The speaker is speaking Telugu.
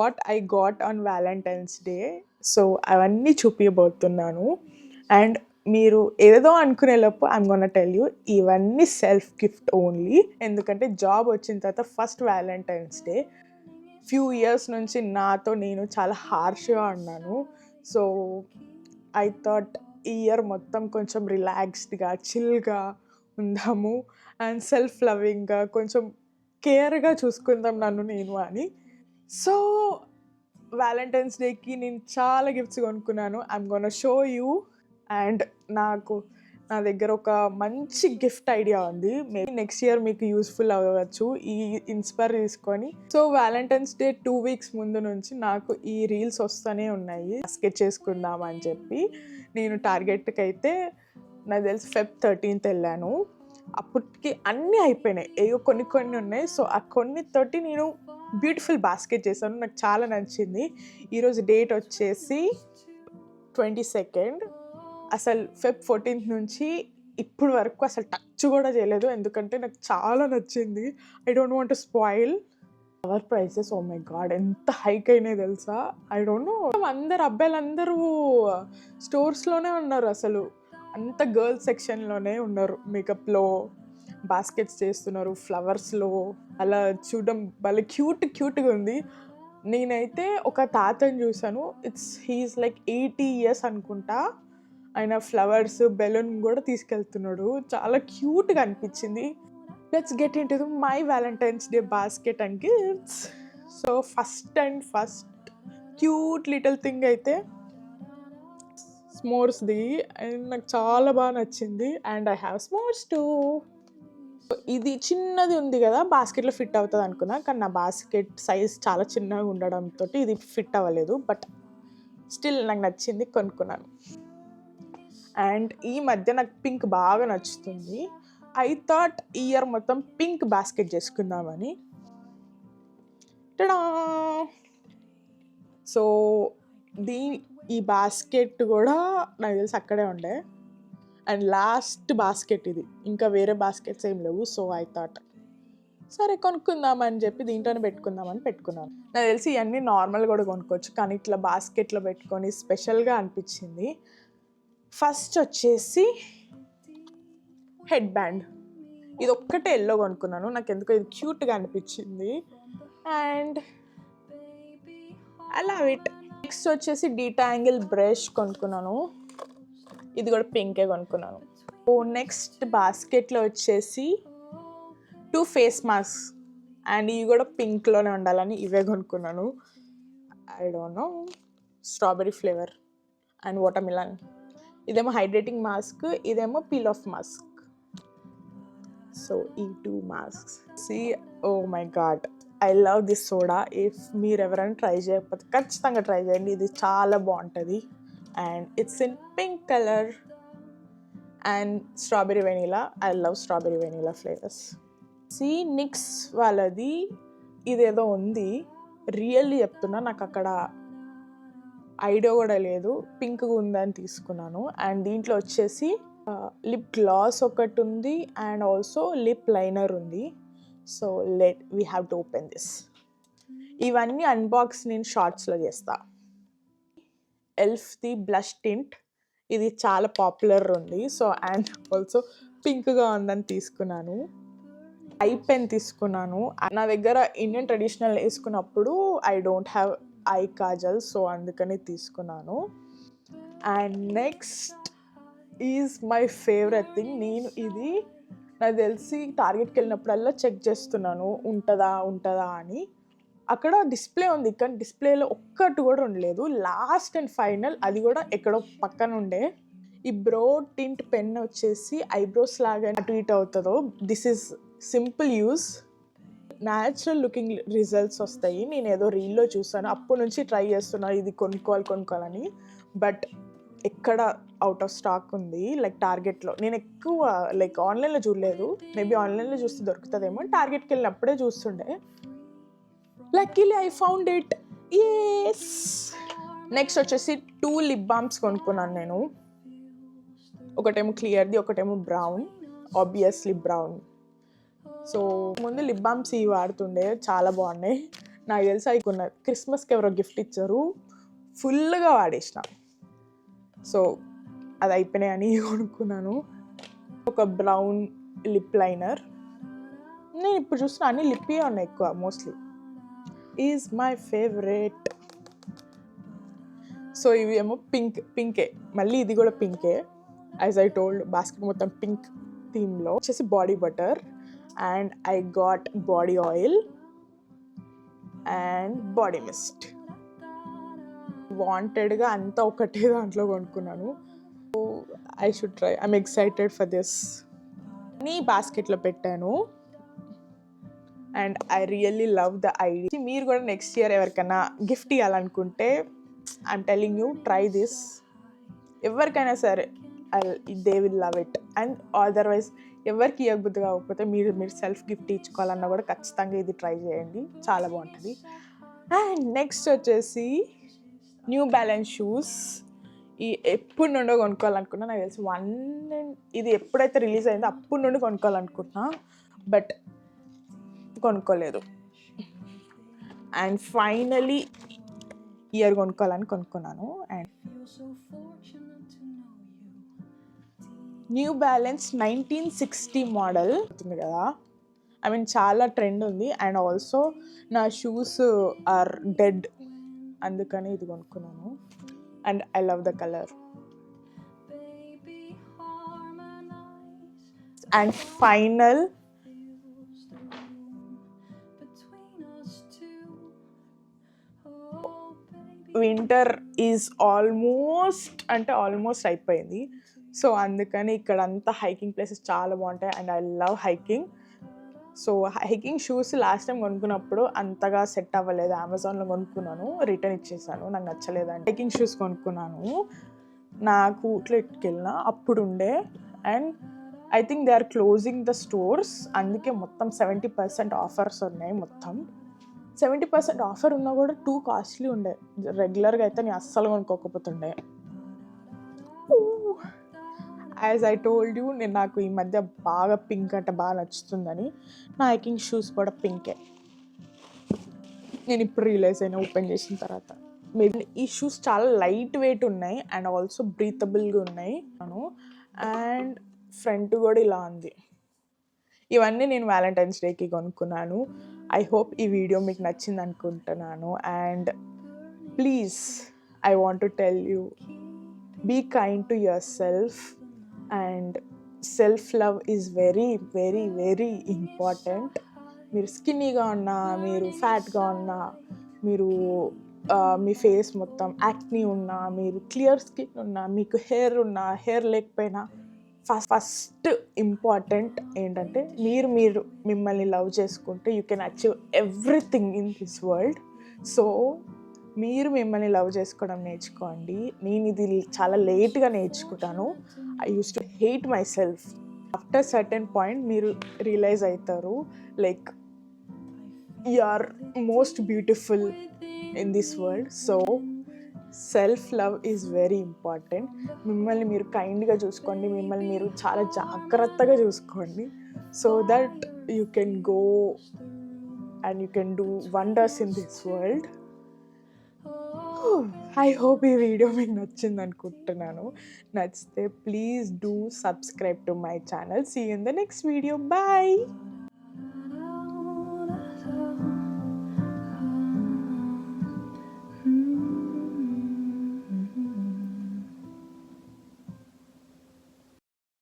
What I got on Valentine's day. So అవన్నీ చూపించబోతున్నాను. అండ్ మీరు ఏదో అనుకునే లోపు ఐమ్ గోనా టెల్ యూ ఇవన్నీ సెల్ఫ్ గిఫ్ట్ ఓన్లీ. ఎందుకంటే జాబ్ వచ్చిన తర్వాత first Valentine's day few years నుంచి నాతో నేను చాలా హార్ష్గా ఉన్నాను. సో ఐ థాట్ ఈ ఇయర్ మొత్తం కొంచెం రిలాక్స్డ్గా చిల్గా ఉందాము అండ్ సెల్ఫ్ లవింగ్గా కొంచెం కేర్గా చూసుకుందాం నన్ను నేను అని. సో వ్యాలంటైన్స్ డేకి నేను చాలా గిఫ్ట్స్ కొనుక్కున్నాను. I'm gonna show you. And నా దగ్గర ఒక మంచి గిఫ్ట్ ఐడియా ఉంది. మేబీ నెక్స్ట్ ఇయర్ మీకు యూస్ఫుల్ అవ్వచ్చు ఈ ఇన్స్పైర్ తీసుకొని. సో వ్యాలంటైన్స్ డే 2 weeks ముందు నుంచి నాకు ఈ రీల్స్ వస్తూనే ఉన్నాయి స్కెచ్ చేసుకుందాం అని చెప్పి. నేను టార్గెట్కి అయితే నాకు తెలిసి Feb 13th వెళ్ళాను. అప్పటికి అన్నీ అయిపోయినాయి, ఏవో కొన్ని ఉన్నాయి. సో ఆ కొన్నితోటి నేను బ్యూటిఫుల్ బాస్కెట్ చేశాను, నాకు చాలా నచ్చింది. ఈరోజు డేట్ వచ్చేసి 22nd. అసలు Feb 14th నుంచి ఇప్పుడు వరకు అసలు టచ్ కూడా చేయలేదు, ఎందుకంటే నాకు చాలా నచ్చింది. I don't want to spoil. Our prices oh my God ఎంత హైక్ అయినాయి తెలుసా. ఐ డోంట్ నో, అబ్బాయిలందరూ స్టోర్స్లోనే ఉన్నారు, అసలు అంత గర్ల్స్ సెక్షన్లోనే ఉన్నారు. మేకప్లో బాస్కెట్స్ చేస్తున్నారు, ఫ్లవర్స్లో అలా చూడడం భలే క్యూట్గా ఉంది. నేనైతే ఒక తాతని చూసాను, హీఈస్ లైక్ 80 years అనుకుంటా. ఆయన ఫ్లవర్స్ బెలూన్ కూడా తీసుకెళ్తున్నాడు, చాలా క్యూట్గా అనిపించింది. Let's get into my valentine's day basket and gifts. So first cute little thing అయితే స్మోర్స్ది, అండ్ నాకు చాలా బాగా నచ్చింది. And I have s'mores too. ఇది చిన్నది ఉంది కదా, బాస్కెట్లో ఫిట్ అవుతుంది అనుకున్నా, కానీ నా బాస్కెట్ సైజ్ చాలా చిన్నగా ఉండడంతో ఇది ఫిట్ అవ్వలేదు. బట్ స్టిల్ నాకు నచ్చింది, కొనుక్కున్నాను. అండ్ ఈ మధ్య నాకు పింక్ బాగా నచ్చుతుంది. ఐ థాట్ ఈ ఇయర్ మొత్తం పింక్ బాస్కెట్ చేసుకుందామని. టడా! సో ఈ బాస్కెట్ కూడా నాకు తెలిసి అక్కడే ఉండే. అండ్ లాస్ట్ బాస్కెట్ ఇది, ఇంకా వేరే బాస్కెట్స్ ఏం లేవు. సో ఐ థాట్ సరే కొనుక్కుందామని చెప్పి దీంట్లోనే పెట్టుకుందామని పెట్టుకున్నాను. నాకు తెలిసి ఇవన్నీ నార్మల్ కూడా కొనుక్కోవచ్చు, కానీ ఇట్లా బాస్కెట్లో పెట్టుకొని స్పెషల్గా అనిపించింది. ఫస్ట్ వచ్చేసి హెడ్ బ్యాండ్. ఇది ఒక్కటే ఎల్లో కొనుక్కున్నాను, నాకు ఎందుకో ఇది క్యూట్గా అనిపించింది. And I love it. Next వచ్చేసి డీటాంగిల్ బ్రష్ కొనుక్కున్నాను, ఇది కూడా పింకే కొనుక్కున్నాను. నెక్స్ట్ బాస్కెట్లో వచ్చేసి 2 face masks, అండ్ ఇవి కూడా పింక్లోనే ఉండాలని ఇవే కొనుక్కున్నాను. I don't know, strawberry flavour and watermelon. ఇదేమో హైడ్రేటింగ్ మాస్క్, ఇదేమో పీల్ ఆఫ్ మాస్క్. సో ఈ 2 masks. Oh my God, I love this soda. If మీరు ఎవరైనా ట్రై చేయకపోతే ఖచ్చితంగా ట్రై చేయండి, ఇది చాలా బాగుంటుంది. And it's in pink colour and strawberry vanilla. I love strawberry vanilla flavours. NYX వాళ్ళది ఇదేదో ఉంది, రియల్లీ చెప్తున్నా, నాకు అక్కడ ఐడియా కూడా లేదు, పింక్గా ఉందని తీసుకున్నాను. అండ్ దీంట్లో వచ్చేసి లిప్ గ్లాస్ ఒకటి ఉంది అండ్ ఆల్సో లిప్ లైనర్ ఉంది. So we have to open this. ఇవన్నీ అన్బాక్స్ నేను షార్ట్స్లో చేస్తా. ఎల్ఫ్ది బ్లష్ టింట్, ఇది చాలా పాపులర్ ఉంది. సో అండ్ ఆల్సో పింక్గా ఉందని తీసుకున్నాను. ఐ పెన్ తీసుకున్నాను. నా దగ్గర ఇండియన్ ట్రెడిషనల్ వేసుకున్నప్పుడు I don't have I Kajal, so అందుకని తీసుకున్నాను. And next is my favourite thing. నేను ఇది నాకు తెలిసి టార్గెట్కి వెళ్ళినప్పుడల్లా చెక్ చేస్తున్నాను ఉంటుందా అని. అక్కడ డిస్ప్లే ఉంది, కానీ డిస్ప్లేలో ఒక్కటి కూడా ఉండలేదు. లాస్ట్ అండ్ ఫైనల్ అది కూడా ఎక్కడో పక్కన ఉండే. ఈ బ్రో టింట్ పెన్ వచ్చేసి ఐబ్రోస్ లాగా అటు ఇటు అవుతుందో. This is simple use, natural looking results వస్తాయి. నేను ఏదో రీల్లో చూసాను, అప్పటి నుంచి ట్రై చేస్తున్నాను ఇది కొనుక్కోవాలని. బట్ ఎక్కడ అవుట్ ఆఫ్ స్టాక్ ఉంది, లైక్ టార్గెట్లో. నేను ఎక్కువ లైక్ ఆన్లైన్లో చూడలేదు, మేబీ ఆన్లైన్లో చూస్తే దొరుకుతుందేమో, టార్గెట్కి వెళ్ళినప్పుడే చూస్తుండే. Luckily I found it. Yes. Next వచ్చేసి 2 లిప్ బామ్స్ కొనుక్కున్నాను నేను. ఒకటేమో క్లియర్ది, ఒకటేమో బ్రౌన్, ఆబ్వియస్లీ బ్రౌన్. సో ముందు లిప్ బామ్స్ ఇవి వాడుతుండే, చాలా బాగున్నాయి. నాకు తెలిసి అయిపోయిన క్రిస్మస్కి ఎవరో గిఫ్ట్ ఇచ్చారు, ఫుల్గా వాడేసిన. సో అది అయిపోయినాయని కొనుక్కున్నాను. ఒక బ్రౌన్ లిప్ లైనర్. నేను ఇప్పుడు చూస్తున్నా అన్ని లిప్పే ఉన్నాయి ఎక్కువ, mostly is my favourite. So ఇవి ఏమో పింకే, మళ్ళీ ఇది కూడా పింకే. యాజ్ ఐ టోల్డ్ బాస్కెట్ మొత్తం పింక్ థీమ్లో. వచ్చేసి body butter and I got body oil and body mist. వాంటెడ్గా అంతా ఒకటే దాంట్లో కొనుక్కున్నాను. I should try, I'm excited for this. నీ బాస్కెట్లో పెట్టాను and I really love the idea. మీరు కూడా నెక్స్ట్ ఇయర్ ఎవరికైనా గిఫ్ట్ ఇవ్వాలనుకుంటే I'm telling you, try this. ఎవరికైనా సరే they will love it. And otherwise ఎవరికి ఇవ్వబుద్ధి కాకపోతే మీరు సెల్ఫ్ గిఫ్ట్ ఇచ్చుకోవాలన్నా కూడా ఖచ్చితంగా ఇది ట్రై చేయండి, చాలా బాగుంటుంది. అండ్ నెక్స్ట్ వచ్చేసి న్యూ బ్యాలెన్స్ షూస్. ఈ ఎప్పుడు నుండో కొనుక్కోవాలనుకున్నా, నాకు తెలిసి ఇది ఎప్పుడైతే రిలీజ్ అయిందో అప్పుడు నుండి కొనుక్కోవాలనుకుంటున్నా, బట్ కొనుక్కోలేదు. అండ్ ఫైనలీ ఇయర్ కొనుక్కున్నాను. అండ్ న్యూ బ్యాలెన్స్ 1960 మోడల్ అవుతుంది కదా, ఐ మీన్ చాలా ట్రెండ్ ఉంది. అండ్ ఆల్సో నా షూస్ ఆర్ డెడ్, అందుకని ఇది కొనుక్కున్నాను. And I love the colour. And final winter is almost అయిపోయింది. సో అందుకని ఇక్కడ అంతా హైకింగ్ ప్లేసెస్ చాలా బాగుంటాయి and I love hiking. So hiking shoes last time కొనుక్కున్నప్పుడు అంతగా సెట్ అవ్వలేదు, అమెజాన్లో కొనుక్కున్నాను, రిటర్న్ ఇచ్చేసాను, నాకు నచ్చలేదండి. హైకింగ్ షూస్ కొనుక్కున్నాను, నాకు ఊట్లెట్కి వెళ్ళిన అప్పుడు ఉండే. And I think they are closing the stores, అందుకే మొత్తం 70% ఆఫర్స్ ఉన్నాయి. మొత్తం 70% ఆఫర్ ఉన్నా కూడా టూ కాస్ట్లీ ఉండే, రెగ్యులర్గా అయితే నేను అస్సలు కొనుక్కోకపోతుండే. యాజ్ ఐ టోల్డ్ యూ, నాకు ఈ మధ్య బాగా పింక్ అంటే బాగా నచ్చుతుందని. నా హైకింగ్ షూస్ కూడా పింకే, నేను ఇప్పుడు రియలైజ్ అయినా ఓపెన్ చేసిన తర్వాత. మేబీ ఈ షూస్ చాలా లైట్ వెయిట్ ఉన్నాయి అండ్ ఆల్సో బ్రీతబుల్గా ఉన్నాయి. అండ్ ఫ్రంట్ కూడా ఇలా ఉంది. ఇవన్నీ నేను వ్యాలంటైన్స్ డేకి కొనుక్కున్నాను. ఐ హోప్ ఈ వీడియో మీకు నచ్చింది అనుకుంటున్నాను. And please, I want to tell you, be kind to yourself. And self love is very very very important. మీరు స్కిన్నీగా ఉన్నా, మీరు ఫ్యాట్గా ఉన్నా, మీరు మీ ఫేస్ మొత్తం యాక్నీ ఉన్నా, మీరు క్లియర్ స్కిన్ ఉన్నా, మీకు హెయిర్ ఉన్నా, హెయిర్ లేకపోయినా, ఫస్ట్ ఇంపార్టెంట్ ఏంటంటే మీరు మిమ్మల్ని లవ్ చేసుకుంటే you can achieve everything in this world. So మీరు మిమ్మల్ని లవ్ చేసుకోవడం నేర్చుకోండి. నేను ఇది చాలా లేట్గా నేర్చుకుంటాను. I use to hate myself. After certain point మీరు రియలైజ్ అవుతారు, like you are most beautiful in this world. So self love is very important. మిమ్మల్ని మీరు కైండ్గా చూసుకోండి, మిమ్మల్ని మీరు చాలా జాగ్రత్తగా చూసుకోండి, so that you can go and you can do wonders in this world. I hope ఈ వీడియో మీకు నచ్చింది అనుకుంటున్నాను. నచ్చితే please do subscribe to my channel. See you in the next video. Bye.